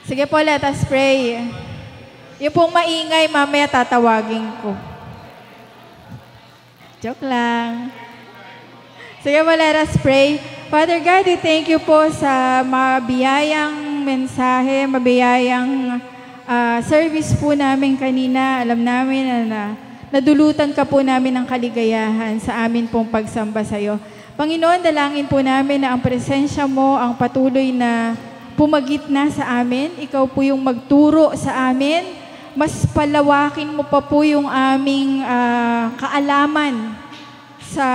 Sige po, let us pray. Yung pong maingay, mamaya tatawagin ko. Joke lang. Sige po, let us pray. Father God, we thank you po sa mabiyayang mensahe, mabiyayang service po namin kanina. Alam namin na nadulutan ka po namin ng kaligayahan sa amin pong pagsamba sa iyo. Panginoon, dalangin po namin na ang presensya mo ang patuloy na pumagitna sa amin. Ikaw po yung magturo sa amin. Mas palawakin mo pa po yung aming kaalaman sa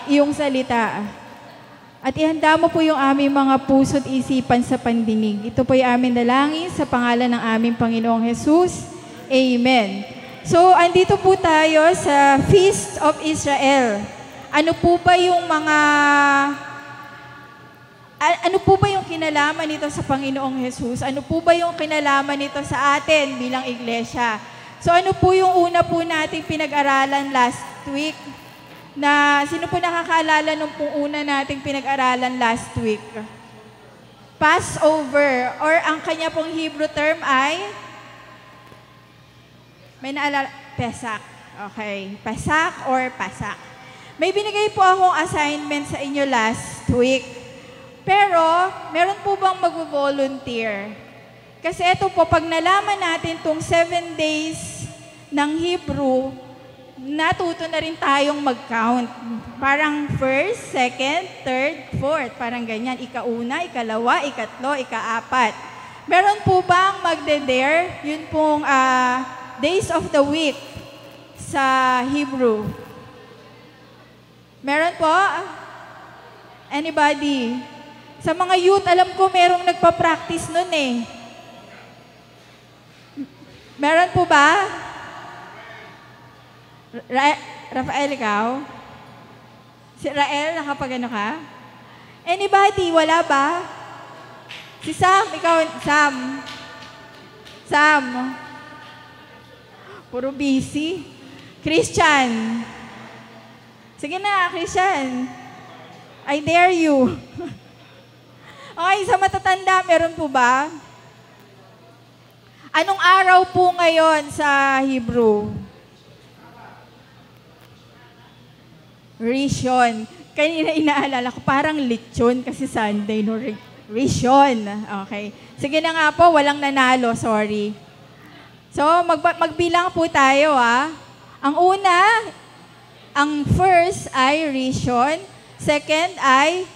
iyong salita. At ihanda mo po yung aming mga puso't isipan sa pandinig. Ito po yung aming dalangin sa pangalan ng aming Panginoong Jesus. Amen. So, andito po tayo sa Feast of Israel. Ano po ba yung kinalaman nito sa Panginoong Jesus? Ano po ba yung kinalaman nito sa atin bilang iglesia? So, ano po yung una po nating pinag-aralan last week? Sino po nakakaalala nung pong una nating pinag-aralan last week? Passover, or ang kanya pong Hebrew term ay, may naalala, Pesach. Okay, Pesach or Pasak. May binigay po akong assignment sa inyo last week. Pero, meron po bang mag-volunteer? Kasi ito po, pag nalaman natin itong 7 days ng Hebrew, natuto na rin tayong mag-count. Parang first, second, third, fourth. Parang ganyan. Ika-una, ikalawa, ikatlo, ika-apat. Meron po bang magde-dare? Yun pong days of the week sa Hebrew. Meron po? Anybody? Sa mga youth, alam ko merong nagpa-practice nun eh. Meron po ba? Rafael, ikaw? Si Rael, nakapagano ka? Anybody? Wala ba? Si Sam, ikaw, Sam. Sam. Puro busy. Christian. Sige na, Christian. I dare you. Okay, sa matatanda, meron po ba? Anong araw po ngayon sa Hebrew? Rishon. Kanina inaalala ko, parang lechon kasi Sunday, no? Rishon. Okay. Sige na nga po, walang nanalo, sorry. So, magbilang po tayo, Ang una, ang first ay Rishon. Second ay,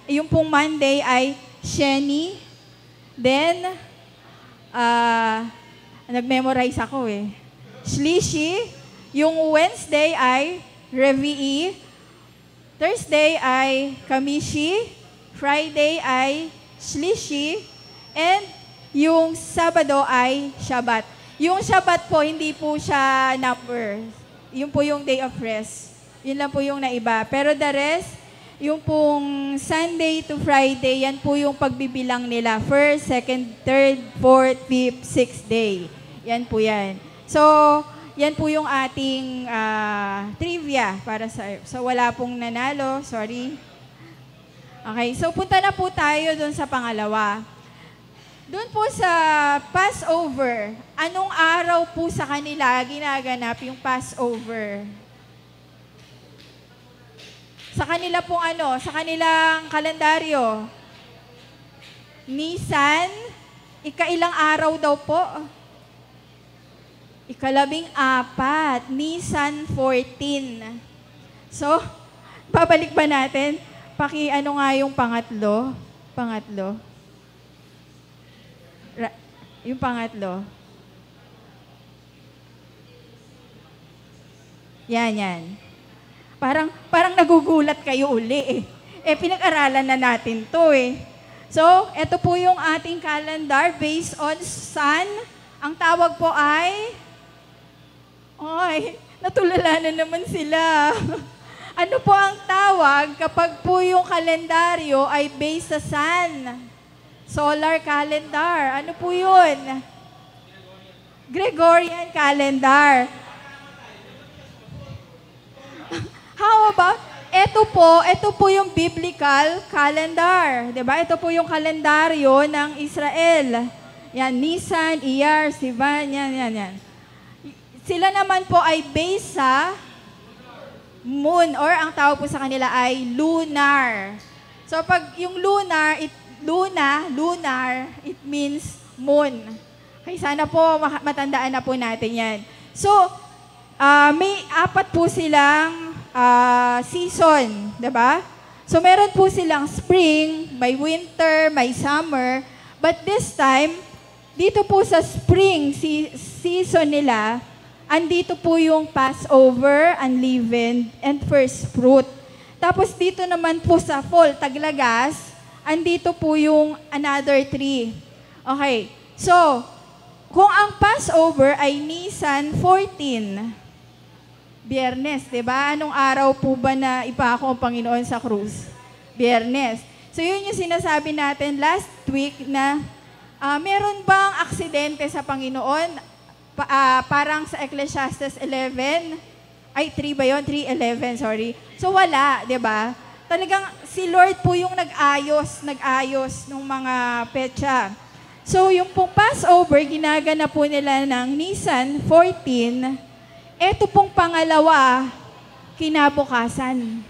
yung pong Monday ay Sheni. Then, nag-memorize ako eh. Shlishi. Yung Wednesday ay Revi'i. Thursday ay Kamishi. Friday ay Shlishi. And yung Sabado ay Shabbat. Yung Shabbat po, hindi po siya number. Yun po yung day of rest. Yun lang po yung naiba. Pero the rest, yung pong Sunday to Friday, yan po yung pagbibilang nila. First, second, third, fourth, fifth, sixth day. Yan po yan. So, yan po yung ating trivia para sa... So, wala pong nanalo. Sorry. Okay, so punta na po tayo dun sa pangalawa. Doon po sa Passover, anong araw po sa kanila ginaganap yung Passover? Sa kanila pong sa kanilang kalendaryo. Nisan, ikailang araw daw po? Ika-14, Nisan 14. So, babalik ba natin? Nga yung pangatlo? Yung pangatlo. Yan. Parang nagugulat kayo uli eh. Pinag-aralan na natin to eh. So, ito po yung ating calendar based on sun. Ang tawag po ay... natulala na naman sila. Ano po ang tawag kapag po yung kalendaryo ay based sa sun? Solar calendar. Ano po yun? Gregorian calendar. How about, ito po yung biblical calendar. Diba? Ito po yung kalendaryo ng Israel. Yan, Nisan, Iyar, Sivan, yan. Sila naman po ay based sa moon or ang tawag po sa kanila ay lunar. So pag yung lunar, it means moon. Okay, sana po matandaan na po natin yan. So, may 4 po silang season, diba? So meron po silang spring, may winter, may summer. But this time, dito po sa spring season nila, andito po yung Passover, unleavened, and first fruit. Tapos dito naman po sa fall, Taglagas, andito po yung another 3. Okay, so, kung ang Passover ay Nisan 14, Biyernes, diba? Anong araw po ba na ipako ang Panginoon sa krus? Biyernes. So yun yung sinasabi natin last week na meron bang aksidente sa Panginoon? Parang sa Ecclesiastes 11, ay 3 ba yun? 3:11, sorry. So wala, diba? Talagang si Lord po yung nag-ayos ng mga petsa. So yung pong Passover, ginaganap po nila ng Nisan 14. Ito pong pangalawa, kinabukasan.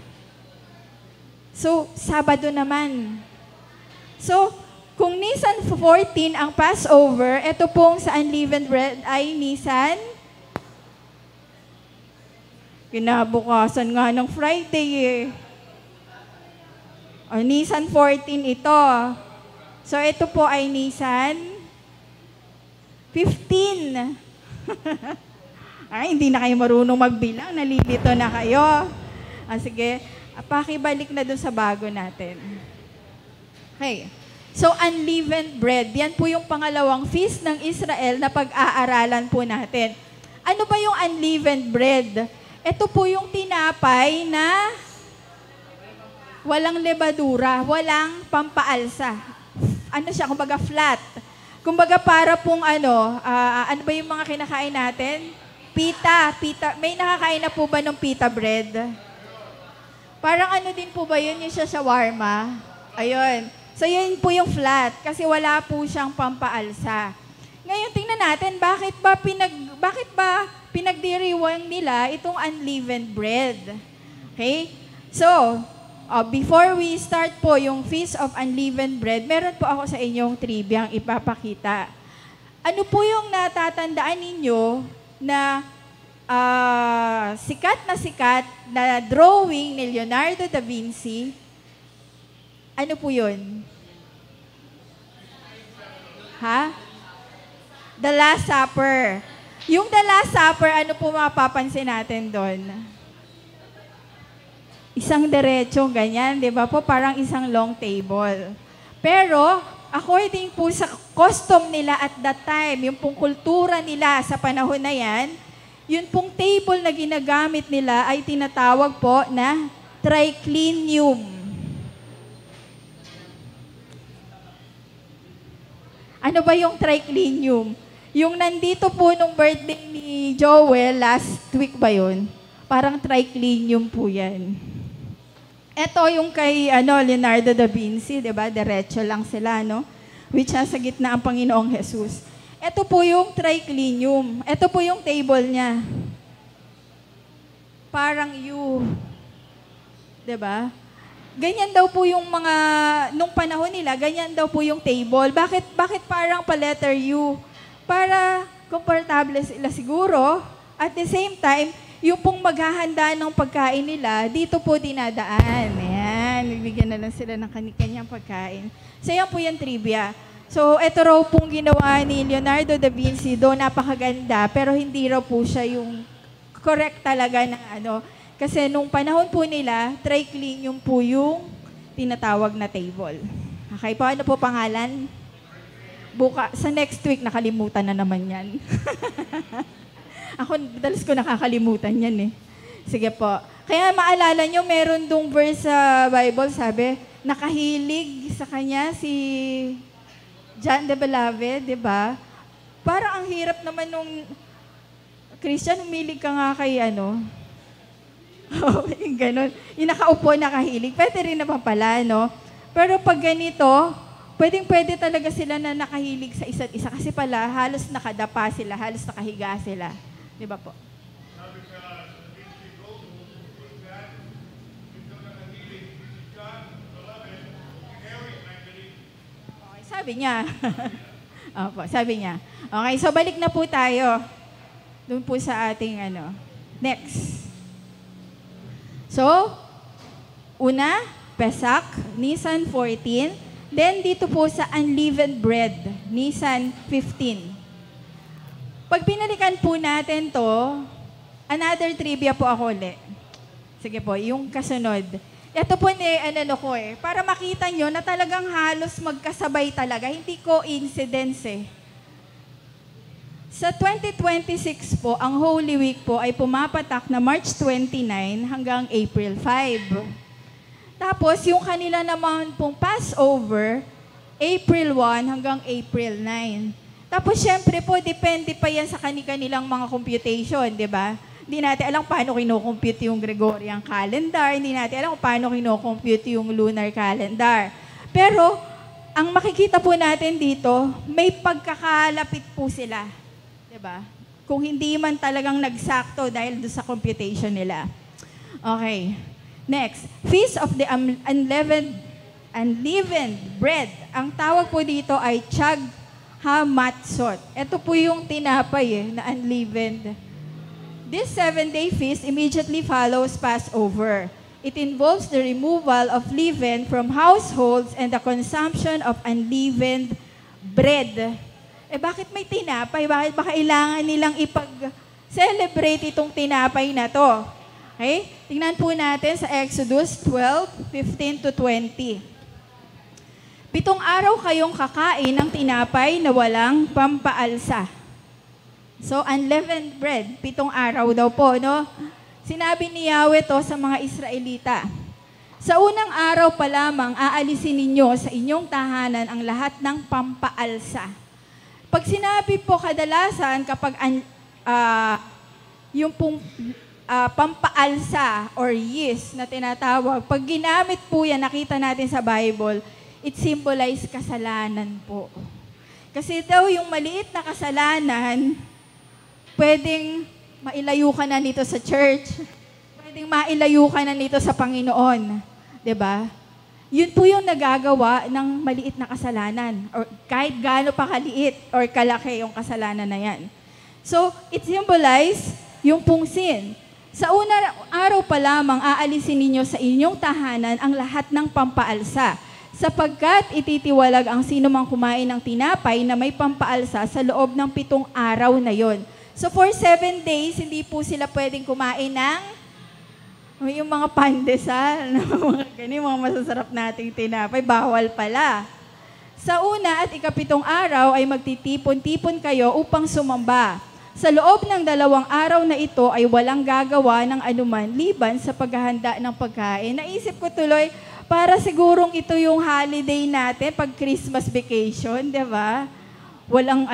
So, Sabado naman. So, kung Nisan 14 ang Passover, ito pong sa unleavened bread ay Nisan. Kinabukasan nga ng Friday eh. O, Nisan 14 ito. So, ito po ay Nisan 15. Ay, hindi na kayo marunong magbilang. Nalilito na kayo. Sige, pakibalik na dun sa bago natin. Okay. So, unleavened bread. Yan po yung pangalawang feast ng Israel na pag-aaralan po natin. Ano ba yung unleavened bread? Ito po yung tinapay na walang lebadura, walang pampaalsa. Ano siya? Kumbaga flat. Kumbaga para pong ano ba yung mga kinakain natin? Pita. May nakakain na po ba ng pita bread? Parang ano din po ba yun, yung sa shawarma? Ayun. So yun po yung flat, kasi wala po siyang pampaalsa. Ngayon, tingnan natin, bakit ba pinagdiriwang nila itong unleavened bread? Okay? So, before we start po yung Feast of Unleavened Bread, meron po ako sa inyong trivia ang ipapakita. Ano po yung natatandaan ninyo na sikat na drawing ni Leonardo da Vinci? Ano po yun? Ha? The Last Supper. Yung The Last Supper, ano po mapapansin natin doon? Isang diretsong ganyan, di ba po? Parang isang long table. Pero, according po sa custom nila at that time, yung pong kultura nila sa panahon na yan, yun pong table na ginagamit nila ay tinatawag po na triclinium. Ano ba yung triclinium? Yung nandito po nung birthday ni Joel, last week ba yun? Parang triclinium po yan. Ito yung kay Leonardo da Vinci, di ba? Diretso lang sila, no? Which nasa gitna ang Panginoong Jesus. Ito po yung triclinium. Ito po yung table niya. Parang U. Di ba? Ganyan daw po yung mga, nung panahon nila, ganyan daw po yung table. Bakit parang pa letter U? Para komportable sila siguro. At the same time, yung pong maghahanda ng pagkain nila, dito po dinadaan. Ayan, bibigyan na lang sila ng kanyang pagkain. So, yan po yung trivia. So, ito raw pong ginawa ni Leonardo da Vinci, do napakaganda, pero hindi raw po siya yung correct talaga na kasi nung panahon po nila, triclinium po yung tinatawag na table. Okay po, ano po pangalan? Sa next week, nakalimutan na naman yan. Ako, dalas ko nakakalimutan yan eh. Sige po. Kaya maalala nyo, meron dong verse sa Bible, sabi, nakahilig sa kanya si John the Beloved, di ba? Parang ang hirap naman nung Christian, humilig ka nga kay yung ganun. Yung nakaupo, nakahilig. Pwede rin naman pala, no? Pero pag ganito, pwedeng-pwede talaga sila na nakahilig sa isa't isa kasi pala halos nakadapa sila, halos nakahiga sila. Di ba po? Okay, sabi niya. Opo, sabi niya. Okay, so balik na po tayo. Doon po sa ating Next. So, una, Pesach, Nisan 14. Then, dito po sa unleavened bread, Nisan 15. Pag binalikan po natin to, another trivia po ako ulit. Sige po, yung kasunod. Ito po para makita nyo na talagang halos magkasabay talaga. Hindi coincidence eh. Sa 2026 po, ang Holy Week po ay pumapatak na March 29 hanggang April 5. Tapos, yung kanila naman pong Passover, April 1 hanggang April 9. Tapos, syempre po, depende pa yan sa kanilang mga computation, di ba? Hindi natin alam paano kinocompute yung Gregorian calendar, hindi natin alam paano kinocompute yung lunar calendar. Pero, ang makikita po natin dito, may pagkakalapit po sila. Diba? Kung hindi man talagang nagsakto dahil doon sa computation nila. Okay. Next, Feast of the Unleavened Bread. Ang tawag po dito ay Chag HaMatzot. Ito po yung tinapay na unleavened. This 7-day feast immediately follows Passover. It involves the removal of leaven from households and the consumption of unleavened bread. Bakit may tinapay? Bakit ba kailangan nilang ipag-celebrate itong tinapay na to? Okay? Tingnan po natin sa Exodus 12:15-20. 7 araw kayong kakain ng tinapay na walang pampaalsa. So, unleavened bread, 7 araw daw po, no? Sinabi ni Yahweh to sa mga Israelita. Sa unang araw pa lamang, aalisin ninyo sa inyong tahanan ang lahat ng pampaalsa. Pag sinabi po kadalasan kapag yung pong pampaalsa or yeast na tinatawag, pag ginamit po yan, nakita natin sa Bible, it symbolize kasalanan po. Kasi daw yung maliit na kasalanan, pwedeng mailayo ka na nito sa church. Pwedeng mailayo ka na nito sa Panginoon. 'Di ba? Yun po yung nagagawa ng maliit na kasalanan. Or kahit gaano pa kaliit or kalaki yung kasalanan na yan. So, it symbolizes yung pong sin. Sa unang araw pa lamang, aalisin ninyo sa inyong tahanan ang lahat ng pampaalsa, sapagkat ititiwalag ang sino mang kumain ng tinapay na may pampaalsa sa loob ng 7 araw na yon. So for 7 days, hindi po sila pwedeng kumain ng yung mga pandesal, mga masasarap nating tinapay, bawal pala. Sa una at ika-7 araw ay magtitipon-tipon kayo upang sumamba. Sa loob ng 2 araw na ito ay walang gagawa ng anuman liban sa paghahanda ng pagkain. Naisip ko tuloy, para sigurong ito yung holiday natin pag Christmas vacation, di ba? Walang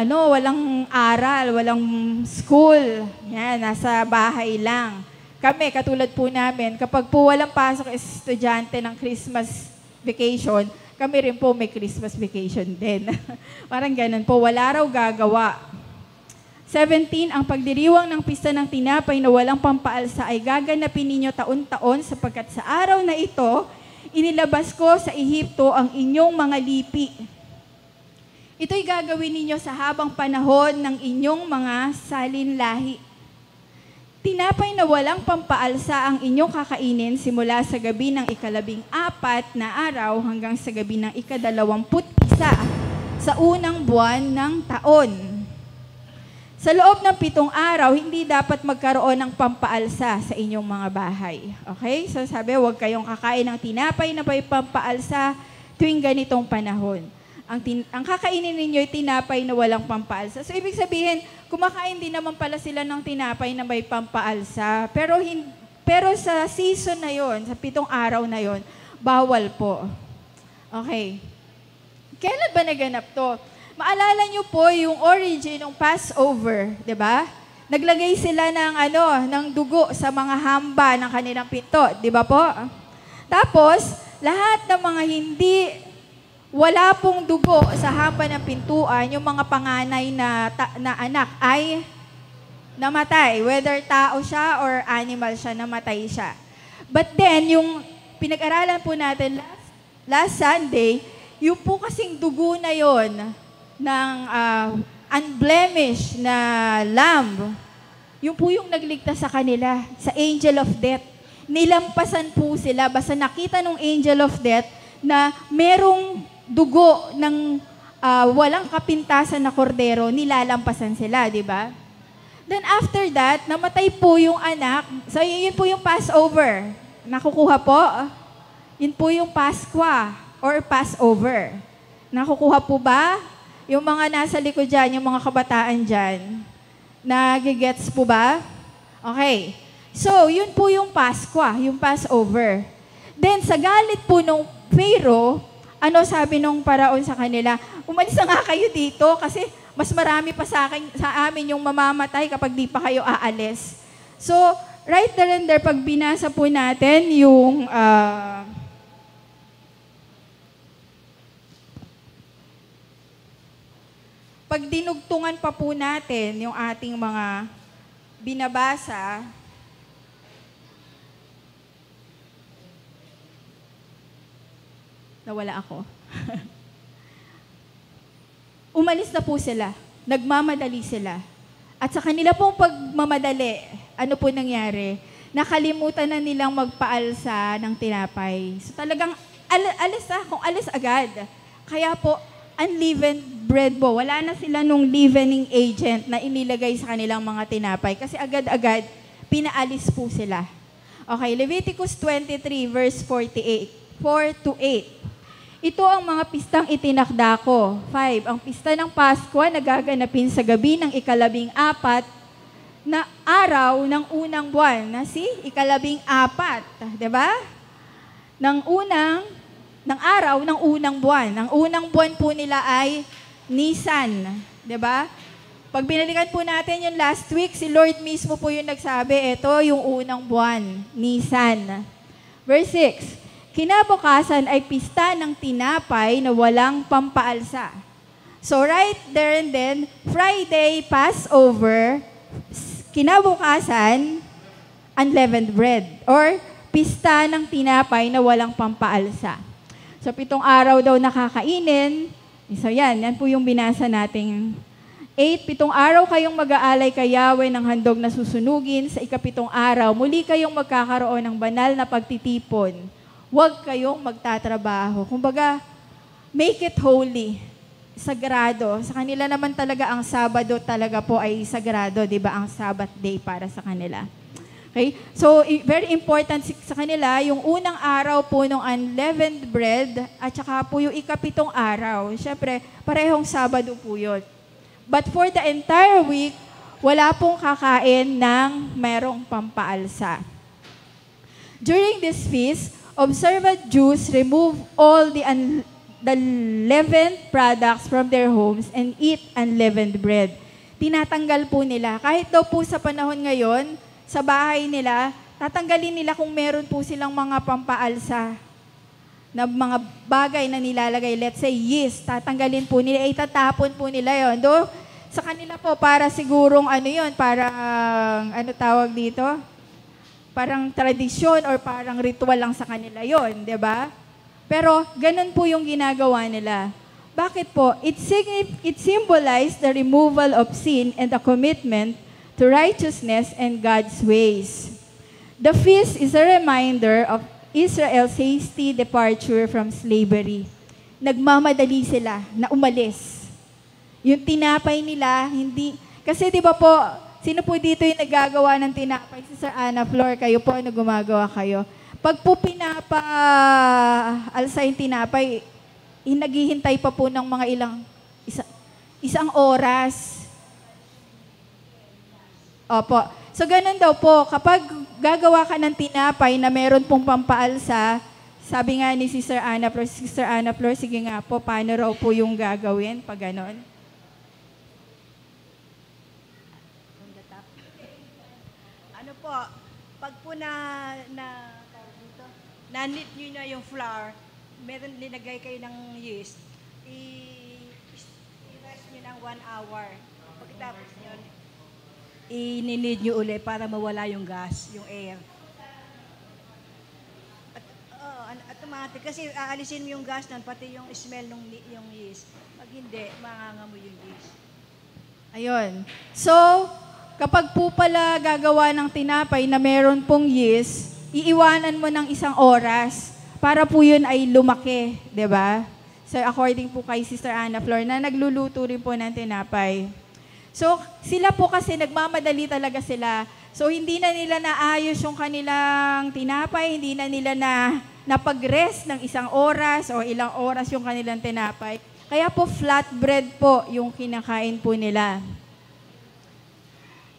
aral, walang school. Yan, nasa bahay lang. Kami, katulad po namin, kapag po walang pasok estudyante ng Christmas vacation, kami rin po may Christmas vacation din. Parang ganun po, wala raw gagawa. 17, ang pagdiriwang ng pista ng tinapay na walang pampaalsa ay gaganapin ninyo taon-taon sapagkat sa araw na ito, inilabas ko sa Ehipto ang inyong mga lipi. Ito'y gagawin ninyo sa habang panahon ng inyong mga salinlahi. Tinapay na walang pampaalsa ang inyong kakainin simula sa gabi ng ika-14 na araw hanggang sa gabi ng ika-21 sa unang buwan ng taon. Sa loob ng 7 araw, hindi dapat magkaroon ng pampaalsa sa inyong mga bahay. Okay? So sabi, huwag kayong kakain ng tinapay na may pampaalsa tuwing ganitong panahon. Ang kakainin ninyo ay tinapay na walang pampaalsa. So ibig sabihin, kumakain din naman pala sila ng tinapay na may pampaalsa. Pero sa season na yon, sa 7 araw na yon, bawal po. Okay. Kailan ba naganap to? Maalala nyo po yung origin ng Passover, di ba? Naglagay sila ng dugo sa mga hamba ng kanilang pinto, di ba po? Tapos, lahat ng mga hindi wala pong dugo sa hampa ng pintuan, yung mga panganay na anak ay namatay. Whether tao siya or animal siya, namatay siya. But then, yung pinag-aralan po natin last Sunday, yung po kasing dugo na yon ng unblemished na lamb, yung po yung nagligtas sa kanila, sa angel of death. Nilampasan po sila, basta nakita ng angel of death na merong dugo ng walang kapintasan na kordero, nilalampasan sila, di ba? Then after that, namatay po yung anak. So yun po yung Passover. Nakukuha po? Yun po yung Paskwa or Passover. Nakukuha po ba? Yung mga nasa likod dyan, yung mga kabataan dyan, nagigets po ba? Okay. So, yun po yung Paskwa, yung Passover. Then, sa galit po nung Pharaoh, ano sabi nung paraon sa kanila? Umalis na nga kayo dito kasi mas marami pa sa amin yung mamamatay kapag di pa kayo aalis. So, right there and there, pag binasa po natin yung pag dinugtungan pa po natin yung ating mga binabasa, nawala ako. Umalis na po sila. Nagmamadali sila. At sa kanila pong pagmamadali, ano po nangyari? Nakalimutan na nilang magpaalsa ng tinapay. So talagang alis agad. Kaya po, unleavened bread po. Wala na sila nung leavening agent na inilagay sa kanilang mga tinapay. Kasi agad-agad, pinaalis po sila. Okay, Leviticus 23 verse 48, 4-8. Ito ang mga pistang itinakda ko. 5. Ang pista ng Pasko na gaganapin sa gabi ng ika-14 na araw ng unang buwan. Na ika-14. Diba? Ng araw ng unang buwan. Ang unang buwan po nila ay Nisan. Diba? Pag binalikan po natin yung last week, si Lord mismo po yung nagsabi, ito yung unang buwan, Nisan. Verse 6. Kinabukasan ay pista ng tinapay na walang pampaalsa. So right there and then, Friday, Passover, kinabukasan, unleavened bread. Or pista ng tinapay na walang pampaalsa. So 7 araw daw nakakainin. So yan po yung binasa nating 8. 7 araw kayong mag-aalay kay Yahweh ng handog na susunugin. Sa ika-7 araw, muli kayong magkakaroon ng banal na pagtitipon. Huwag kayong magtatrabaho. Kumbaga, make it holy. Sagrado. Sa kanila naman talaga ang Sabado talaga po ay sagrado, di ba? Ang Sabbath day para sa kanila. Okay? So, very important sa kanila, yung unang araw po ng unleavened bread at saka po yung ika-7 araw. Siyempre, parehong Sabado po yun. But for the entire week, wala pong kakain ng merong pampaalsa. During this feast, observant Jews remove all the leavened products from their homes and eat unleavened bread. Tinatanggal po nila. Kahit daw po sa panahon ngayon, sa bahay nila, tatanggalin nila kung meron po silang mga pampaalsa na mga bagay na nilalagay. Let's say yeast, tatanggalin po nila, itatapon po nila yon. Do sa kanila po, para sigurong parang tawag dito? Parang tradisyon or parang ritual lang sa kanila yon, di ba? Pero ganun po yung ginagawa nila. Bakit po? It symbolized the removal of sin and the commitment to righteousness and God's ways. The feast is a reminder of Israel's hasty departure from slavery. Nagmamadali sila na umalis. Yung tinapay nila, hindi... Kasi di ba po, sino po dito yung nagagawa ng tinapay? Si Sir Ana Flor, kayo po, ano gumagawa kayo? Pag po pinapa-alsa yung tinapay, naghihintay pa po ng mga isang oras. Opo. So, ganun daw po, kapag gagawa ka ng tinapay na meron pong pampaalsa, sabi nga ni Sister Ana Flor, sige nga po, paano raw po yung gagawin pag ganon? Ano po, pag po na-knit nyo na yung flour, meron linagay kayo ng yeast, i-rest nyo ng 1 hour. Pagkatapos yun, i-need nyo ulit para mawala yung gas, yung air. At, automatic. Kasi aalisin mo yung gas nun, pati yung smell ng yung yeast. Pag hindi, mangangamoy yung yeast. Ayun. So, kapag po pala gagawa ng tinapay na meron pong yeast, iiwanan mo ng 1 oras para po yun ay lumaki, 'di ba? So, according po kay Sister Ana Flor na nagluluto rin po ng tinapay. So, sila po kasi nagmamadali talaga sila. So, hindi na nila naayos yung kanilang tinapay, hindi na nila napag-rest ng 1 oras o ilang oras yung kanilang tinapay. Kaya po flatbread po yung kinakain po nila.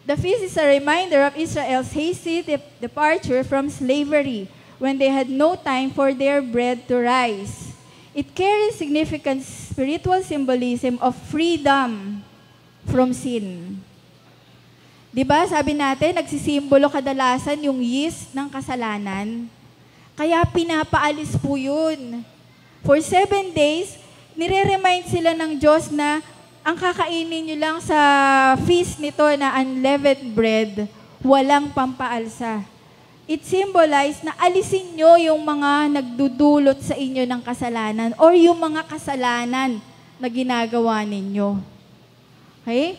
The feast is a reminder of Israel's hasty departure from slavery when they had no time for their bread to rise. It carries significant spiritual symbolism of freedom from sin. Diba, sabi natin, nagsisimbolo kadalasan yung yeast ng kasalanan. Kaya pinapaalis po yun. For 7 days, nire-remind sila ng Diyos na ang kakainin nyo lang sa feast nito na unleavened bread, walang pampaalsa. It symbolized na alisin nyo yung mga nagdudulot sa inyo ng kasalanan or yung mga kasalanan na ginagawa ninyo. Okay?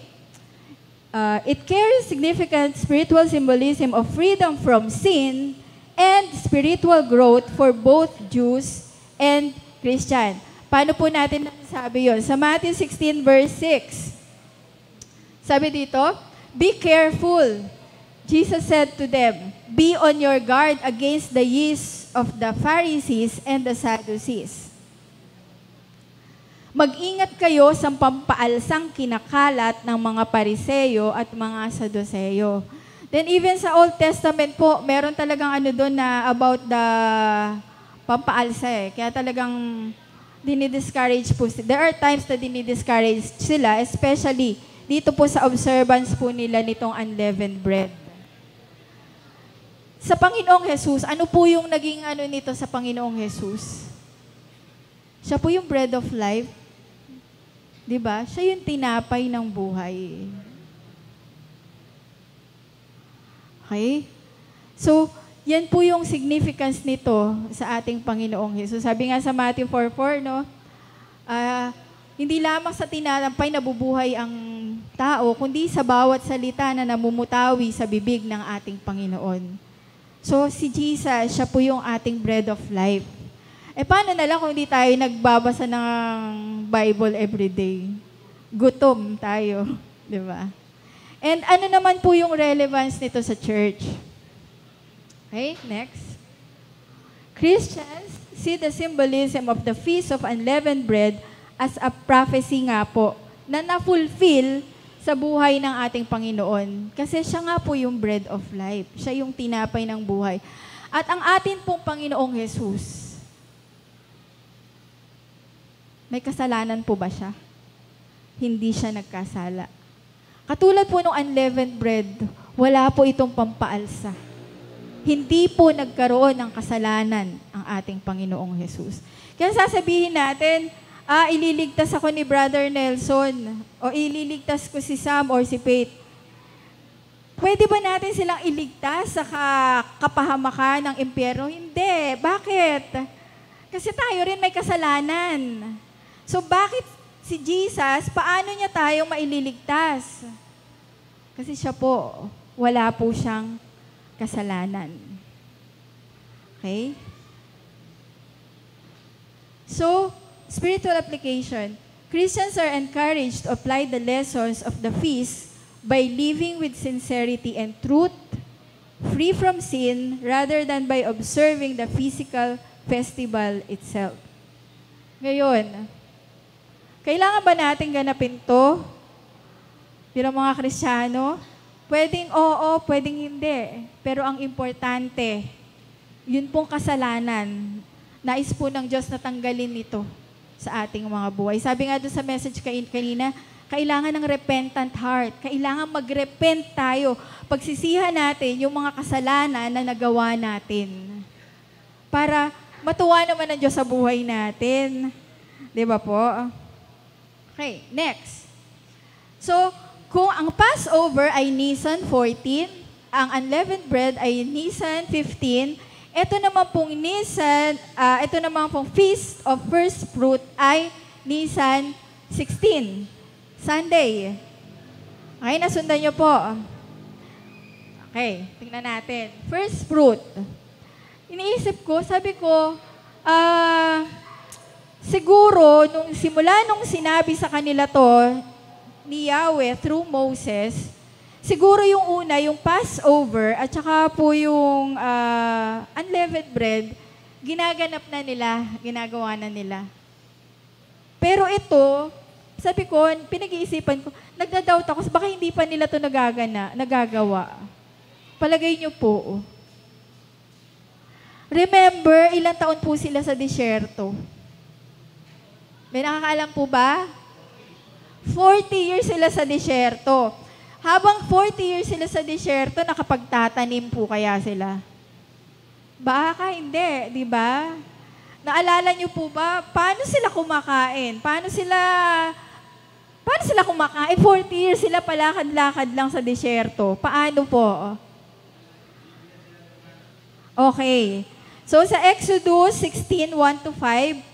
It carries significant spiritual symbolism of freedom from sin and spiritual growth for both Jews and Christian. Paano po natin nasabi yun? Sa Matthew 16 verse 6, sabi dito, "Be careful," Jesus said to them, "Be on your guard against the yeast of the Pharisees and the Sadducees." Mag-ingat kayo sa pampaalsang kinakalat ng mga Pariseo at mga Saduceo. Then even sa Old Testament po, meron talagang doon na about the pampaalsa eh. Kaya talagang dinidiscourage po. There are times na dinidiscourage sila, especially dito po sa observance po nila nitong unleavened bread. Sa Panginoong Jesus, ano po yung naging nito sa Panginoong Jesus? Siya po yung bread of life. Diba? Siya yung tinapay ng buhay. Okay? So, yan po yung significance nito sa ating Panginoong Jesus. Sabi nga sa Matthew 4:4, no? Hindi lamang sa tinapay nabubuhay ang tao, kundi sa bawat salita na namumutawi sa bibig ng ating Panginoon. So, si Jesus, siya po yung ating bread of life. Paano na lang kung hindi tayo nagbabasa ng Bible everyday? Gutom tayo, di ba? And ano naman po yung relevance nito sa church? Okay, next. Christians see the symbolism of the Feast of Unleavened Bread as a prophecy nga po na na-fulfill sa buhay ng ating Panginoon. Kasi siya nga po yung bread of life. Siya yung tinapay ng buhay. At ang atin pong Panginoong Jesus, may kasalanan po ba siya? Hindi siya nagkasala. Katulad po ng unleavened bread, wala po itong pampaalsa. Hindi po nagkaroon ng kasalanan ang ating Panginoong Jesus. Kaya sasabihin natin, ililigtas ako ni Brother Nelson, o ililigtas ko si Sam or si Faith. Pwede ba natin silang iligtas sa kapahamakan ng impyerno? Hindi. Bakit? Kasi tayo rin may kasalanan. So bakit si Jesus, paano niya tayong maililigtas? Kasi siya po, wala po siyang kasalanan. Okay? So, spiritual application. Christians are encouraged to apply the lessons of the feast by living with sincerity and truth, free from sin, rather than by observing the physical festival itself. Ngayon, kailangan ba natin ganapin to? Bilang mga Kristiyano, pwedeng oo, pwedeng hindi. Pero ang importante, yun pong kasalanan, nais po ng Diyos na tanggalin ito sa ating mga buhay. Sabi nga doon sa message kanina, kailangan ng repentant heart. Kailangan mag-repent tayo. Pagsisihan natin yung mga kasalanan na nagawa natin. Para matuwa naman ng Diyos sa buhay natin. Di ba po? Okay, next. So, kung ang Passover ay Nisan 14, ang unleavened bread ay Nisan 15, ito naman pong ito naman pong Feast of First Fruit ay Nisan 16, Sunday. Okay, nasundan niyo po. Okay, tingnan natin. First fruit. Iniisip ko, sabi ko, siguro, simula nung sinabi sa kanila to, ni Yahweh through Moses, siguro yung una, yung Passover, at saka po yung unleavened bread, ginaganap na nila, ginagawa na nila. Pero ito, sabi ko, pinag-iisipan ko, nagda-doubt ako, baka hindi pa nila ito nagagawa. Palagay niyo po. Remember, ilang taon po sila sa disyerto? May nakakaalam po ba? 40 years sila sa disyerto. Habang 40 years sila sa disyerto, nakapagtatanim po kaya sila? Baka hindi, di ba? Naalala niyo po ba, paano sila kumakain? Paano sila kumakain? 40 years sila palakad-lakad lang sa disyerto. Paano po? Okay. So sa Exodus 16, 1-5,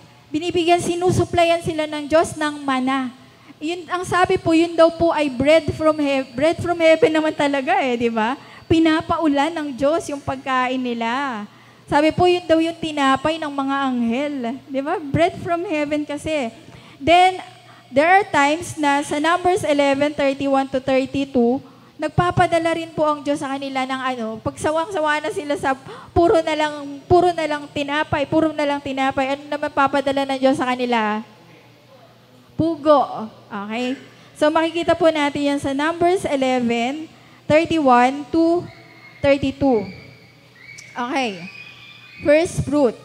sinusuplayan sila ng Diyos ng mana. Yun, ang sabi po, yun daw po ay bread from heaven. Bread from heaven naman talaga di ba? Pinapaulan ng Diyos yung pagkain nila. Sabi po, yun daw yung tinapay ng mga anghel. Di ba? Bread from heaven kasi. Then, there are times na sa Numbers 11:31-32, nagpapadala rin po ang Diyos sa kanila ng pag sawang-sawa na sila sa puro na lang tinapay. Ano naman papadala ng Diyos sa kanila? Pugo. Okay? So makikita po natin yan sa Numbers 11:31-32. Okay. First fruit.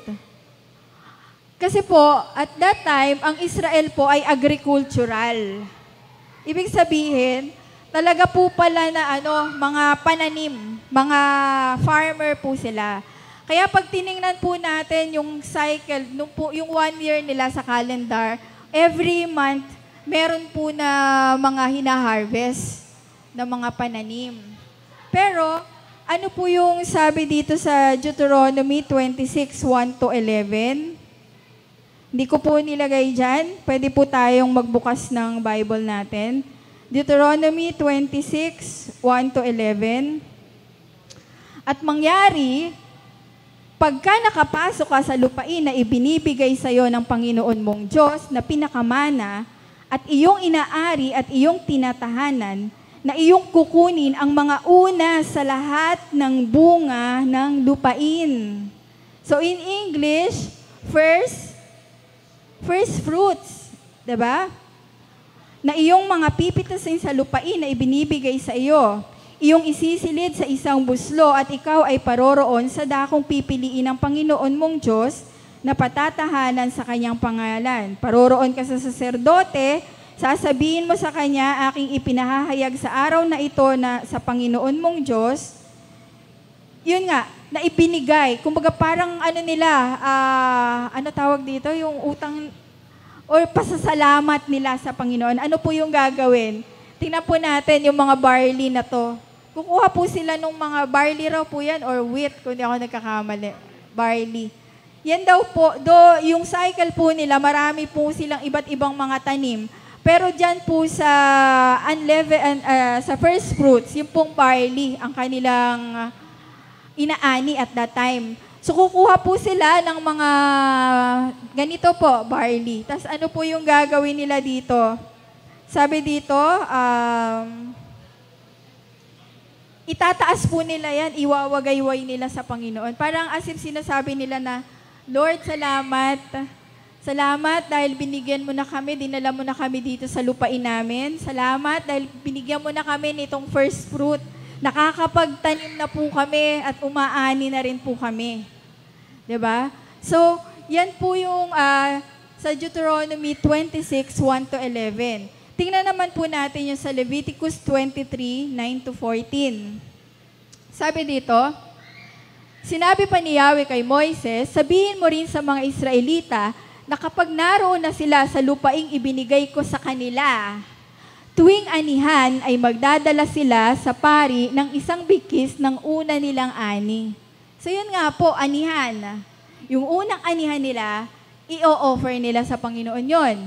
Kasi po, at that time, ang Israel po ay agricultural. Ibig sabihin, talaga po pala na mga pananim, mga farmer po sila. Kaya pag tiningnan po natin yung cycle, yung 1 year nila sa calendar, every month, meron po na mga hina-harvest na mga pananim. Pero, ano po yung sabi dito sa Deuteronomy 26:1-11? Hindi ko po nilagay dyan. Pwede po tayong magbukas ng Bible natin. Deuteronomy 26:1-11. At mangyari, pagka nakapasok ka sa lupain na ibinibigay sa iyo ng Panginoon mong Diyos na pinakamana at iyong inaari at iyong tinatahanan, na iyong kukunin ang mga una sa lahat ng bunga ng lupain. So in English, first fruits, 'di ba? Na iyong mga pipitasin sa lupain na ibinibigay sa iyo, iyong isisilid sa isang buslo at ikaw ay paroroon sa dakong pipiliin ng Panginoon mong Diyos na patatahanan sa kanyang pangalan. Paroroon ka sa saserdote, sasabihin mo sa kanya, aking ipinahahayag sa araw na ito na sa Panginoon mong Diyos, yun nga, na ibinigay. Kumbaga parang tawag dito, yung utang or pasasalamat nila sa Panginoon. Ano po yung gagawin? Tingnan po natin yung mga barley na to. Kukuha po sila ng mga barley raw po yan or wheat, kung di ako nagkakamali. Barley. Yan daw po, yung cycle po nila, marami po silang iba't ibang mga tanim. Pero dyan po sa sa first fruits, yung pong barley, ang kanilang inaani at that time. So, kukuha po sila ng mga ganito po, barley. Tapos, ano po yung gagawin nila dito? Sabi dito, itataas po nila yan, iwawagayway nila sa Panginoon. Parang as if sinasabi nila na, Lord, salamat. Salamat dahil binigyan mo na kami, dinala mo na kami dito sa lupain namin. Salamat dahil binigyan mo na kami nitong first fruit. Nakakapagtanim na po kami at umaani na rin po kami. 'Di ba? So, yan po yung sa Deuteronomy 26:1-11. Tingnan naman po natin yung sa Leviticus 23:9-14. Sabi dito, sinabi pa ni Yahweh kay Moises, sabihin mo rin sa mga Israelita na kapag naroon na sila sa lupaing ibinigay ko sa kanila, tuwing anihan ay magdadala sila sa pari ng isang bikis ng una nilang ani. So yun nga po, anihan. Yung unang anihan nila, i-offer nila sa Panginoon yon.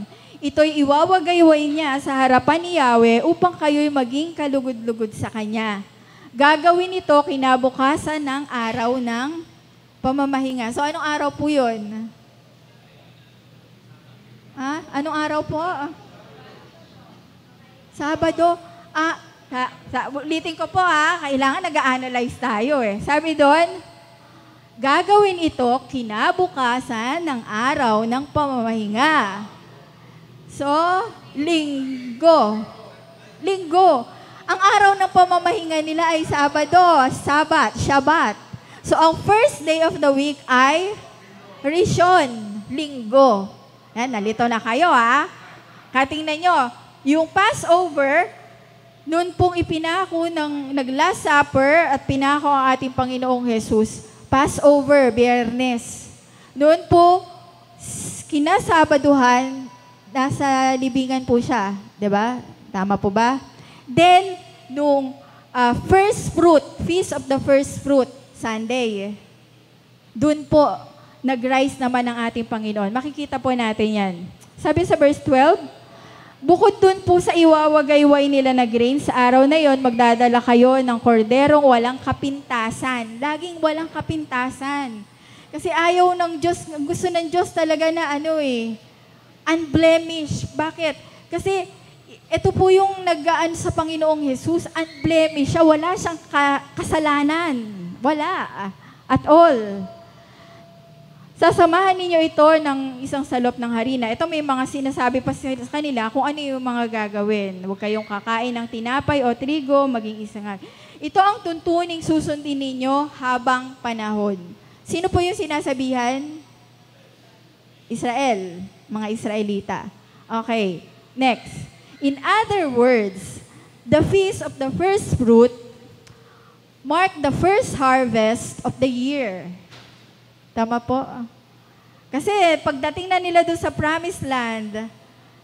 Ito'y iwawagayway niya sa harapan ni Yahweh upang kayo'y maging kalugod-lugod sa Kanya. Gagawin ito kinabukasan ng araw ng pamamahinga. So anong araw po yun? Anong araw po? Sabado. Ulitin ko po kailangan nag-a-analyze tayo eh. Sabi doon, gagawin ito kinabukasan ng araw ng pamamahinga. So, linggo. Ang araw ng pamamahinga nila ay Sabado, Sabat, Shabbat. So, ang first day of the week ay Rishon, linggo. Yan, nalito na kayo Katingnan nyo, yung Passover, noon pong ipinako ng nag-Last Supper at pinako ang ating Panginoong Jesus, Passover, Biyernes. Noon po, kinasabaduhan, nasa libingan po siya. Diba? Tama po ba? Then, nung first fruit, Feast of the First Fruit, Sunday, dun po, nag-rise naman ang ating Panginoon. Makikita po natin yan. Sabi sa verse 12, bukod dun po sa iwawagayway nila na grain, sa araw na yon, magdadala kayo ng korderong walang kapintasan. Laging walang kapintasan. Kasi ayaw ng Diyos, gusto ng Diyos talaga na unblemished. Bakit? Kasi ito po yung nag-gaan sa Panginoong Jesus, unblemished siya, wala siyang kasalanan. Wala. At all. Sasamahan ninyo ito ng isang salop ng harina. Ito may mga sinasabi pa sa kanila kung ano yung mga gagawin. Huwag kayong kakain ng tinapay o trigo, maging isang Ito ang tuntuning susundin ninyo habang panahon. Sino po yung sinasabihan? Israel. Mga Israelita. Okay. Next. In other words, the feast of the first fruit mark the first harvest of the year. Tama po? Kasi pagdating na nila doon sa Promised Land,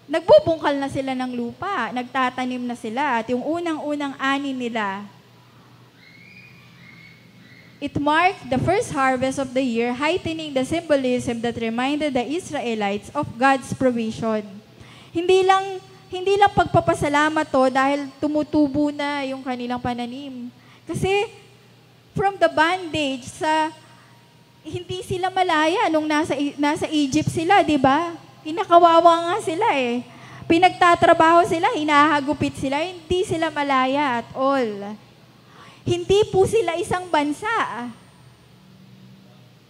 nagbubungkal na sila ng lupa, nagtatanim na sila, at yung unang-unang ani nila, it marked the first harvest of the year, heightening the symbolism that reminded the Israelites of God's provision. Hindi lang pagpapasalamat to dahil tumutubo na yung kanilang pananim. Kasi from the bondage hindi sila malaya nung nasa Egypt sila, di ba? Kinakawawa nga sila eh. Pinagtatrabaho sila, hinahagupit sila, hindi sila malaya at all. Hindi po sila isang bansa.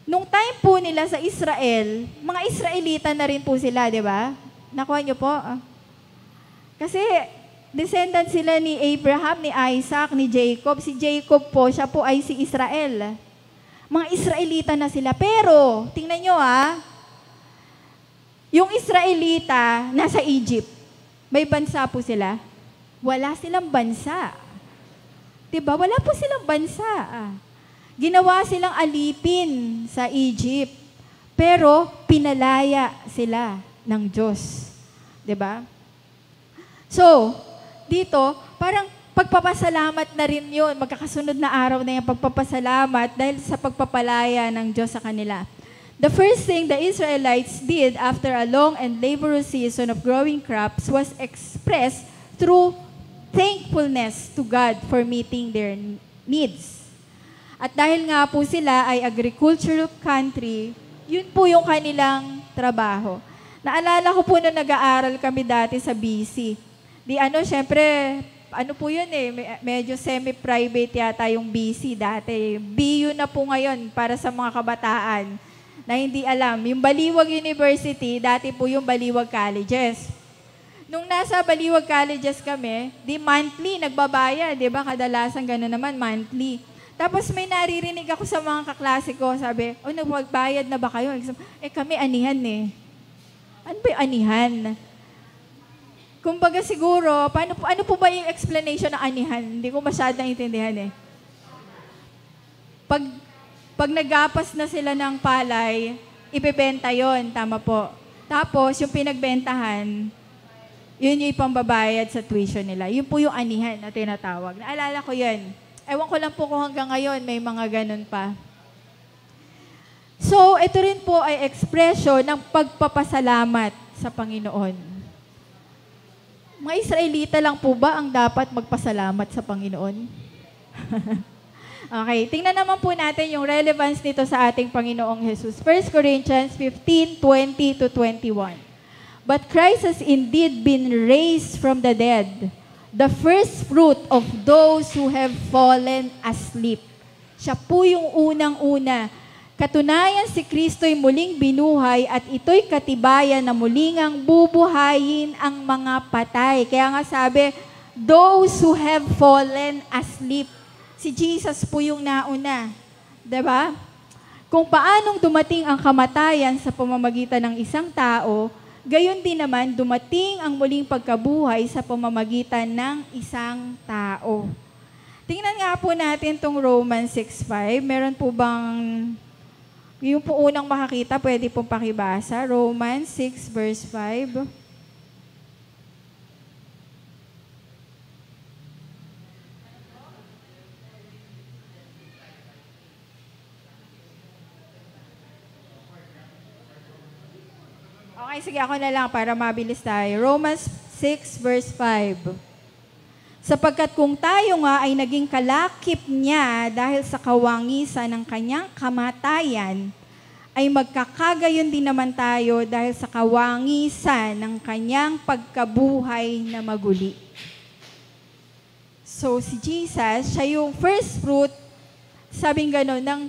Nung time po nila sa Israel, mga Israelita na rin po sila, di ba? Nakuha niyo po? Kasi descendant sila ni Abraham, ni Isaac, ni Jacob. Si Jacob po, siya po ay si Israel. Mga Israelita na sila. Pero, tingnan nyo yung Israelita nasa Egypt. May bansa po sila? Wala silang bansa. Diba? Wala po silang bansa. Ginawa silang alipin sa Egypt. Pero, pinalaya sila ng Diyos. Diba? So, dito, parang pagpapasalamat na rin yun. Magkakasunod na araw na yung pagpapasalamat dahil sa pagpapalaya ng Diyos sa kanila. The first thing the Israelites did after a long and laborious season of growing crops was express through thankfulness to God for meeting their needs. At dahil nga po sila ay agricultural country, yun po yung kanilang trabaho. Naalala ko po nung nag-aaral kami dati sa BC. Siyempre, po yun medyo semi-private yata yung BC dati. BU na po ngayon para sa mga kabataan na hindi alam. Yung Baliwag University, dati po yung Baliwag Colleges. Nung nasa Baliwag Colleges kami, monthly, nagbabayad, di ba? Kadalasan gano'n naman, monthly. Tapos may naririnig ako sa mga kaklase ko, sabi, nagbayad na ba kayo? Kami anihan eh. Ano ba yung anihan? Kumbaga siguro, ano po ba yung explanation ng anihan? Hindi ko masyadong intindihan eh. Pag nagapas na sila ng palay, ibebenta yon, tama po. Tapos, yung pinagbentahan, yun yung pambabayad sa tuition nila. Yun po yung anihan na tinatawag. Naalala ko yun. Ewan ko lang po kung hanggang ngayon may mga ganun pa. So, ito rin po ay ekspresyon ng pagpapasalamat sa Panginoon. Mga Israelita lang po ba ang dapat magpasalamat sa Panginoon? Okay, tingnan naman po natin yung relevance nito sa ating Panginoong Jesus. 1 Corinthians 15:20-21. But Christ has indeed been raised from the dead, the first fruit of those who have fallen asleep. Siya po yung unang-una. Katunayan si Kristo'y muling binuhay at ito'y katibayan na muling ang bubuhayin ang mga patay. Kaya nga sabi, those who have fallen asleep. Si Jesus po yung nauna. Diba? Kung paanong dumating ang kamatayan sa pamamagitan ng isang tao, gayon din naman dumating ang muling pagkabuhay sa pamamagitan ng isang tao. Tingnan nga po natin itong Romans 6:5. Meron po bang, yung po unang makakita, pwede pong pakibasa. Romans 6 verse 5. Okay, sige, ako na lang para mabilis tayo. Romans 6 verse 5. Sapagkat kung tayo nga ay naging kalakip niya dahil sa kawangisan ng kanyang kamatayan, ay magkakagayon din naman tayo dahil sa kawangisan ng kanyang pagkabuhay na maguli. So, si Jesus, siya yung first fruit, sabing gano'n,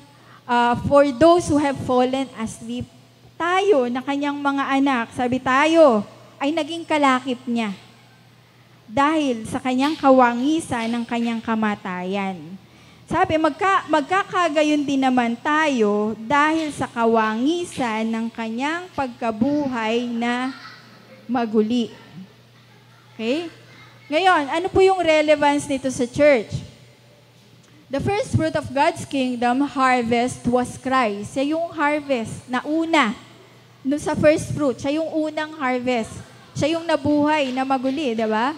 for those who have fallen asleep. Tayo, na kanyang mga anak, sabi tayo, ay naging kalakip niya. Dahil sa kanyang kawangisan ng kanyang kamatayan. Sabi, magkakagayon din naman tayo dahil sa kawangisan ng kanyang pagkabuhay na maguli. Okay? Ngayon, ano po yung relevance nito sa church? The first fruit of God's kingdom harvest was Christ. Siya yung harvest na una. No, sa first fruit, siya yung unang harvest. Siya yung nabuhay na maguli, di ba?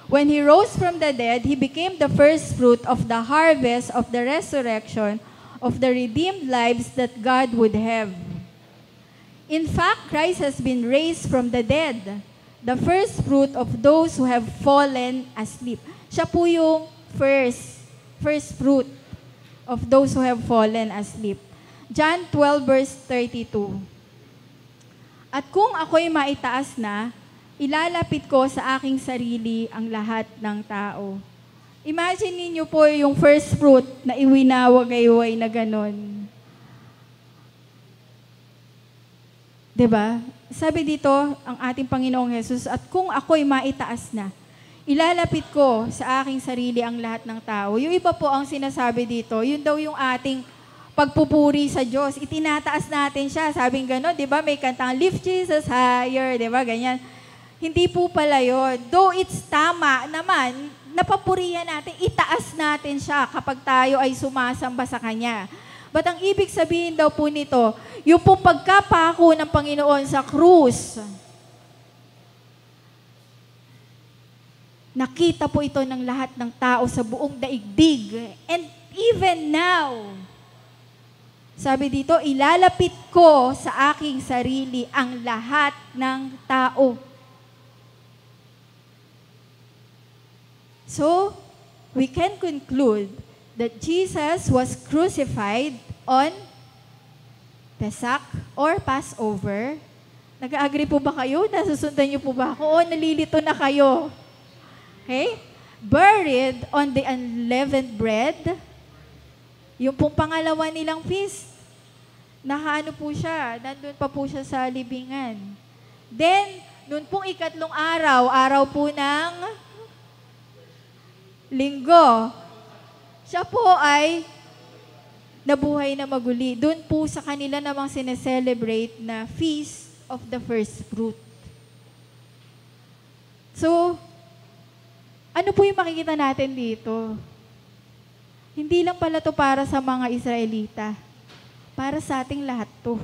When He rose from the dead, He became the first fruit of the harvest of the resurrection of the redeemed lives that God would have. In fact, Christ has been raised from the dead, the first fruit of those who have fallen asleep. Siya po yung first fruit of those who have fallen asleep. John 12 verse 32. At kung ako'y maitaas na, ilalapit ko sa aking sarili ang lahat ng tao. Imagine niyo po yung first fruit na iwinawagayway na ganon. Diba? Sabi dito, ang ating Panginoong Jesus, at kung ako'y maitaas na, ilalapit ko sa aking sarili ang lahat ng tao. Yung iba po ang sinasabi dito, yun daw yung ating pagpupuri sa Diyos. Itinataas natin siya. Sabing gano'n, di ba? May kantang, lift Jesus higher, di ba? Ganyan. Hindi po pala yun. Though it's tama naman, napapurihan natin, itaas natin siya kapag tayo ay sumasamba sa Kanya. But ang ibig sabihin daw po nito, yung pong pagkapako ng Panginoon sa krus, nakita po ito ng lahat ng tao sa buong daigdig. And even now, sabi dito, ilalapit ko sa aking sarili ang lahat ng tao. So, we can conclude that Jesus was crucified on Pesach or Passover. Nag-agree po ba kayo? Nasusundan niyo po ba ako? O nalilito na kayo? Okay? Buried on the unleavened bread. Yung pong pangalawa nilang feast, nakaano po siya, nandun pa po siya sa libingan. Then, noon pong ikatlong araw, araw po ng linggo, siya po ay nabuhay na maguli. Doon po sa kanila namang sineselebrate na Feast of the First Fruit. So, ano po yung makikita natin dito? Hindi lang pala to para sa mga Israelita. Para sa ating lahat to.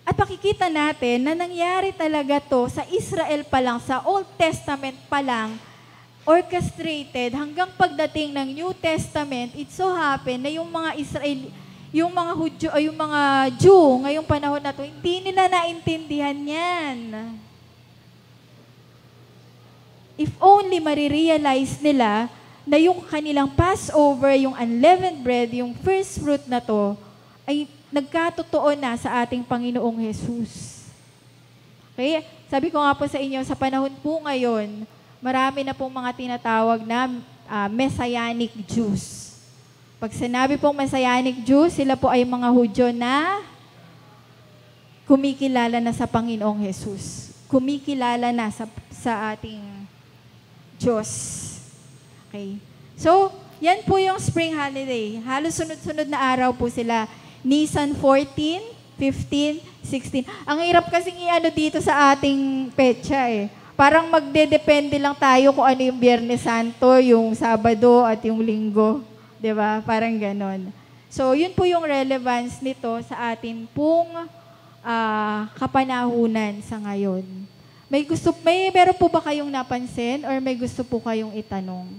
At napakikita natin na nangyari talaga to sa Israel pa lang, sa Old Testament pa lang, orchestrated hanggang pagdating ng New Testament. It so happened na yung mga Israel, yung mga Hudyo, o yung mga Jew ngayong panahon na to, hindi nila naintindihan yan. If only marirealize nila na yung kanilang Passover, yung unleavened bread, yung first fruit na to, ay nagkatotoo na sa ating Panginoong Jesus. Okay? Sabi ko nga po sa inyo, sa panahon po ngayon, marami na pong mga tinatawag na Messianic Jews. Pag sinabi pong Messianic Jews, sila po ay mga Hudyo na kumikilala na sa Panginoong Jesus. Kumikilala na sa ating Diyos. Okay. So, yan po yung spring holiday. Halos sunod-sunod na araw po sila. Nisan 14, 15, 16. Ang hirap kasing i-ano dito sa ating petsa eh. Parang magdedepende lang tayo kung ano yung Biyernes Santo, yung Sabado at yung Linggo. 'Di ba? Parang ganon. So, yun po yung relevance nito sa atin pong kapanahunan sa ngayon. Meron po ba kayong napansin or may gusto po kayong itanong?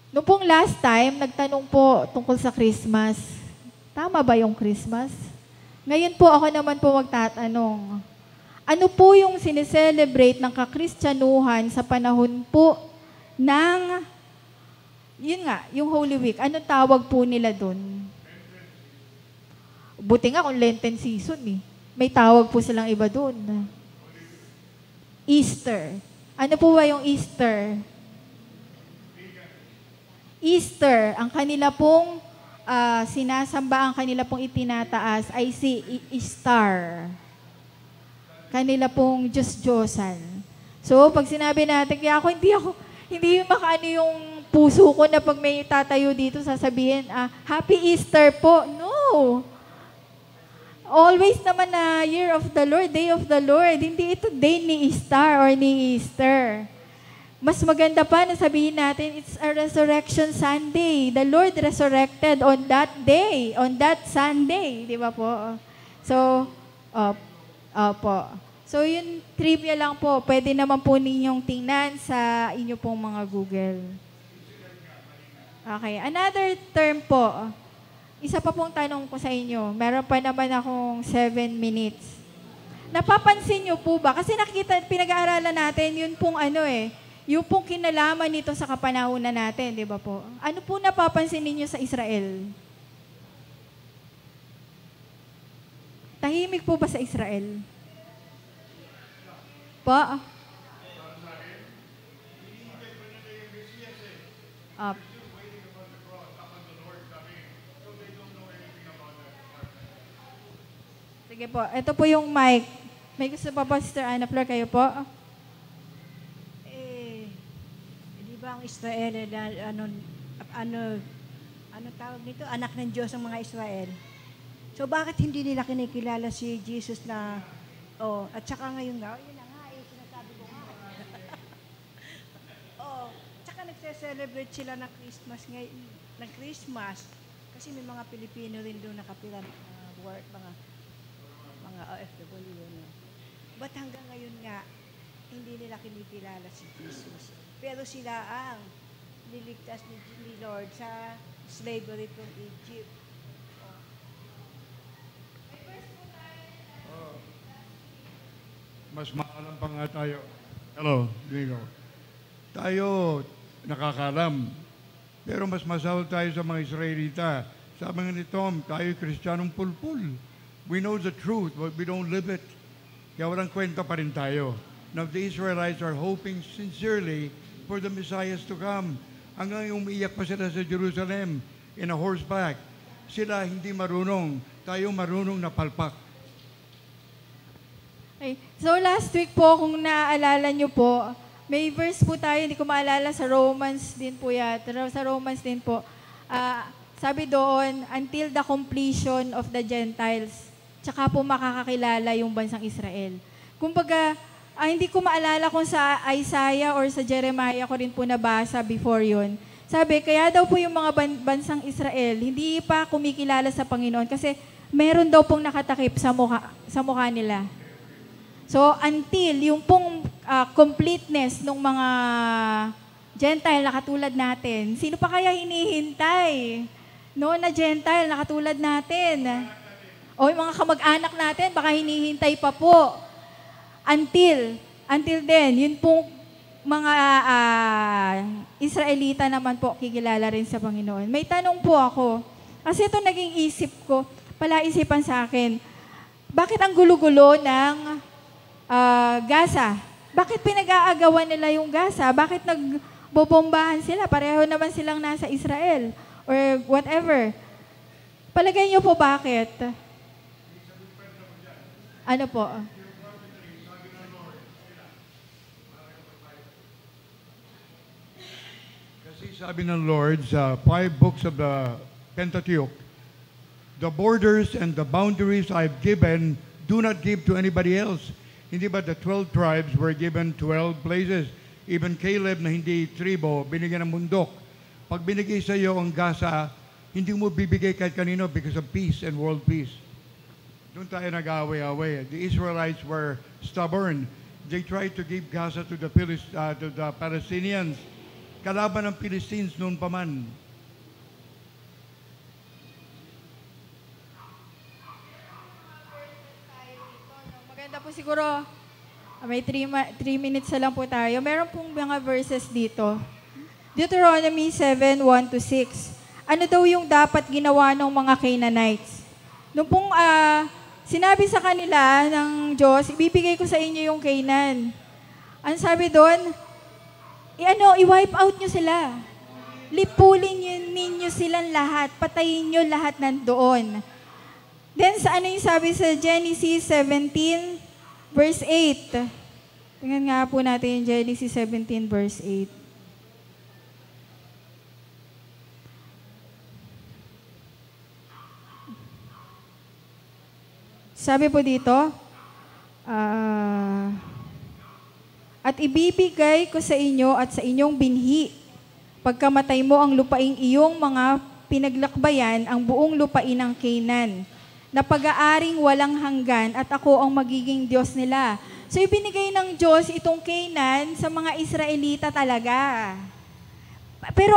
Noong pong last time, nagtanong po tungkol sa Christmas. Tama ba yung Christmas? Ngayon po ako naman po magtatanong. Ano po yung sineselebrate ng kakristyanuhan sa panahon po ng, yun nga, yung Holy Week? Ano tawag po nila doon? Buti nga kung Lenten season eh. May tawag po silang iba doon. Easter. Ano po ba yung Easter? Easter, ang kanila pong sinasamba, ang kanila pong itinataas ay si Star. Kanila pong Diyos-Diyosan. So, pag sinabi natin, kaya hindi makaano yung puso ko na pag may tatayo dito sasabihin, Happy Easter po. No! Always naman na Year of the Lord, Day of the Lord. Hindi ito day ni Star or ni Easter. Mas maganda pa na sabihin natin, it's a Resurrection Sunday. The Lord resurrected on that day, on that Sunday. Di ba po? So, opo. So, yun, trivia lang po. Pwede naman po ninyong tingnan sa inyo pong mga Google. Okay. Another term po. Isa pa pong tanong ko sa inyo. Meron pa naman akong 7 minutes. Napapansin nyo po ba? Kasi pinag-aaralan natin, yun pong yung pong kinalaman nito sa kapanahunan natin, di ba po? Ano po napapansin ninyo sa Israel? Tahimik po ba sa Israel? Pa? Sige po. Ito po yung mic. May gusto pa ba, Sister Ana Flor? Kayo po? Di ba ang Israel, ano tawag nito? Anak ng Diyos ang mga Israel. So, bakit hindi nila kinikilala si Jesus na, at saka ngayon nga, yun na nga, sinasabi ko nga. Tsaka nagse-celebrate sila ng Christmas ngayon, ng Christmas, kasi may mga Pilipino rin doon nakapila, mga OFW. Ba't hanggang ngayon nga, hindi nila kinikilala si Jesus? Pero sila ang niligtas ni Lord sa slavery from Egypt. Mas maalam pa nga tayo. Hello, Diego. Tayo nakakalam. Pero mas masahol tayo sa mga Israelita. Sabi nga ni Tom, tayo Kristiyanong pulpul. We know the truth, but we don't live it. Kaya walang kwenta pa rin tayo. Now, the Israelites are hoping sincerely for the Messiahs to come. Hanggang umiiyak pa sila sa Jerusalem in a horseback. Sila hindi marunong. Tayo marunong na palpak. Okay. So, last week po, kung naaalala nyo po, may verse po tayo, hindi ko maalala, sa Romans din po yata. Sa Romans din po. Sabi doon, until the completion of the Gentiles, tsaka po makakakilala yung bansang Israel. Kumbaga, hindi ko maalala kung sa Isaiah or sa Jeremiah ko rin po nabasa before yun. Sabi, kaya daw po yung mga bansang Israel, hindi pa kumikilala sa Panginoon kasi meron daw pong nakatakip sa mukha nila. So, until yung pong completeness ng mga Gentile na katulad natin, sino pa kaya hinihintay? No, na Gentile na katulad natin. O yung mga kamag-anak natin, baka hinihintay pa po. Until then, yun pong mga Israelita naman po kikilala rin sa Panginoon. May tanong po ako, kasi ito naging isip ko, palaisipan sa akin, bakit ang gulo-gulo ng Gaza? Bakit pinag-aagawan nila yung Gaza? Bakit nagbobombahan sila? Pareho naman silang nasa Israel or whatever. Palagay niyo po bakit? Ano po? Sabi ng Lord sa 5 books of the Pentateuch, the borders and the boundaries I've given, do not give to anybody else. Hindi ba the 12 tribes were given 12 places? Even Caleb na hindi tribo, binigyan ng bundok. Pag binigay sa iyo ang Gaza, hindi mo bibigay kahit kanino because of peace and world peace. Doon tayo nag-away-away. The Israelites were stubborn. They tried to give Gaza to the Palestinians. Kalaban ng Philistines noon pa man. Maganda po siguro, may 3 minutes na lang po tayo. Meron pong mga verses dito. Deuteronomy 7:1-6. Ano daw yung dapat ginawa ng mga Canaanites? Nung pong sinabi sa kanila ng Diyos, ibibigay ko sa inyo yung Canaan. Ano sabi doon? I-wipe out nyo sila. Lipulin ninyo silang lahat. Patayin nyo lahat nandoon. Then, ano yung sabi sa Genesis 17, verse 8? Tingnan nga po natin yung Genesis 17, verse 8. Sabi po dito, at ibibigay ko sa inyo at sa inyong binhi, pagkamatay mo ang lupaing iyong mga pinaglakbayan, ang buong lupain ng Canaan, na pag-aaring walang hanggan at ako ang magiging Diyos nila. So ibinigay ng Diyos itong Canaan sa mga Israelita talaga. Pero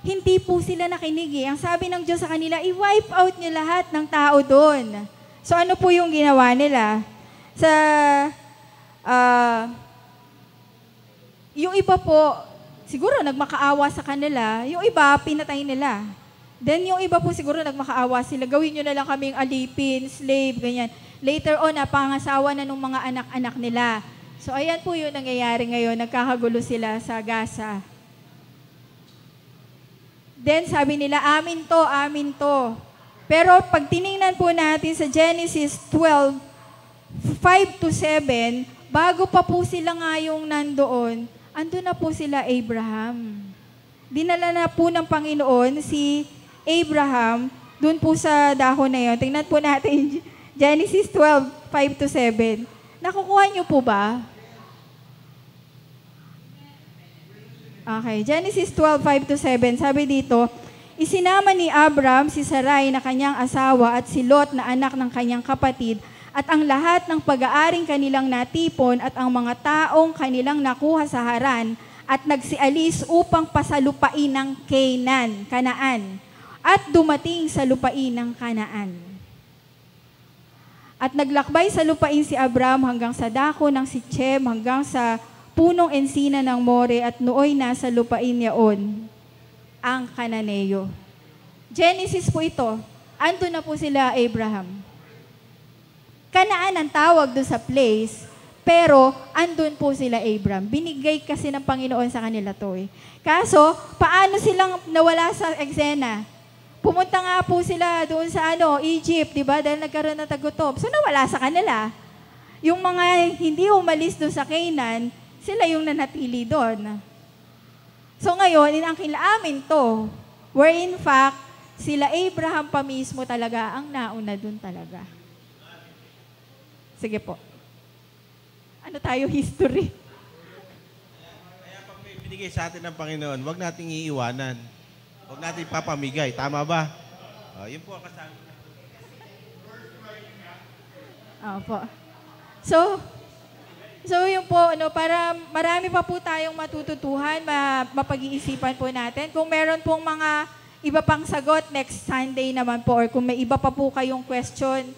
hindi po sila nakinig. Ang sabi ng Diyos sa kanila, i-wipe out niyo lahat ng tao doon. So ano po yung ginawa nila? Yung iba po, siguro nagmakaawa sa kanila, yung iba pinatay nila. Then yung iba po siguro nagmakaawa sila, gawin nyo na lang kaming alipin, slave, ganyan. Later on, napangasawa na ng mga anak-anak nila. So ayan po yung nangyayari ngayon, nagkakagulo sila sa Gaza. Then sabi nila, amin to, amin to. Pero pag tiningnan po natin sa Genesis 12:5-7, bago pa po sila nga yung nandoon, andun na po sila Abraham. Dinala na po ng Panginoon si Abraham dun po sa dahon na yun. Tingnan po natin Genesis 12:5-7. Nakukuha niyo po ba? Okay, Genesis 12:5-7. Sabi dito, isinama ni Abram si Sarai na kanyang asawa at si Lot na anak ng kanyang kapatid at ang lahat ng pag-aaring kanilang natipon at ang mga taong kanilang nakuha sa Haran at nagsialis upang pasalupain ng Kanaan at dumating sa lupain ng Kanaan. At naglakbay sa lupain si Abram hanggang sa dako ng Sichem hanggang sa punong ensina ng More at nooy nasa lupain yaon ang Kananeo. Genesis po ito. Ando na po sila Abraham. Kanaan ang tawag doon sa place, pero andun po sila Abraham. Binigay kasi ng Panginoon sa kanila to eh. Kaso, paano silang nawala sa eksena? Pumunta nga po sila doon sa Egypt, di ba? Dahil nagkaroon ng tagutom. So nawala sa kanila. Yung mga hindi umalis doon sa Canaan, sila yung nanatili doon. So ngayon, inangkin-amin to, where in fact, sila Abraham pa mismo talaga ang nauna doon talaga. Sige po. Ano tayo, history? Kaya pag may binigay binigay sa atin ng Panginoon, huwag nating iiwanan. Huwag nating papamigay. Tama ba? Yun po ang kasama. Opo. So yun po, para marami pa po tayong matututuhan, mapag-iisipan po natin. Kung meron pong mga iba pang sagot, next Sunday naman po, or kung may iba pa po kayong question,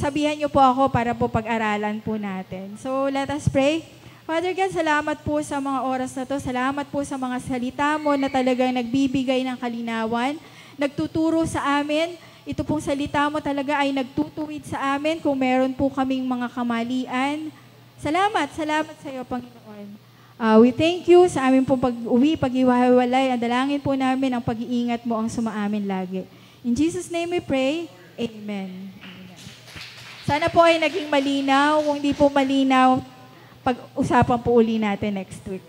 sabihan niyo po ako para po pag-aralan po natin. So let us pray. Father God, salamat po sa mga oras na to. Salamat po sa mga salita mo na talagang nagbibigay ng kalinawan, nagtuturo sa amin. Ito pong salita mo talaga ay nagtutuwid sa amin kung meron po kaming mga kamalian. Salamat sa iyo, Panginoon. We thank you sa aming pong pag-uwi, pag-iwahiwalay. Ang dalangin po namin ang pag-iingat mo ang sumaamin lagi. In Jesus' name we pray. Amen. Sana po ay naging malinaw. Kung hindi po malinaw, pag-usapan po uli natin next week.